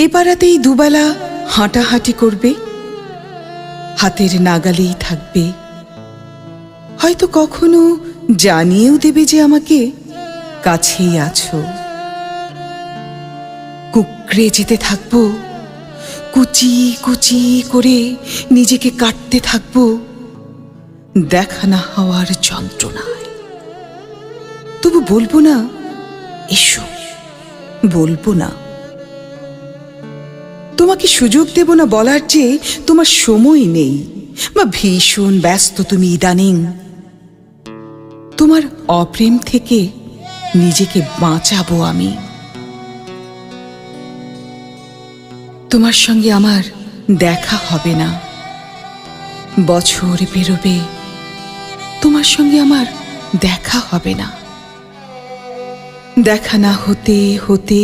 এ পাড়াতেই দুবেলা হাঁটাহাঁটি করবে, হাতের নাগালেই থাকবে, হয়তো কখনো জানিয়েও দেবে যে আমাকে কাছেই আছো। কুঁকড়ে যেতে থাকবো, কুচি কুচি করে নিজেকে কাটতে থাকবো দেখা না হওয়ার যন্ত্রণায়। তবু বলবো না এসো, বলবো না। তোমাকে সুযোগ দেব না বলার যে তোমার সময় নেই, বা ভীষণ ব্যস্ত তুমি ইদানিং। তোমার অপ্রেম থেকে নিজেকে বাঁচাবো আমি। তোমার সঙ্গে আমার দেখা হবে না, বছর পেরোবে, তোমার সঙ্গে আমার দেখা হবে না। দেখা না হতে হতে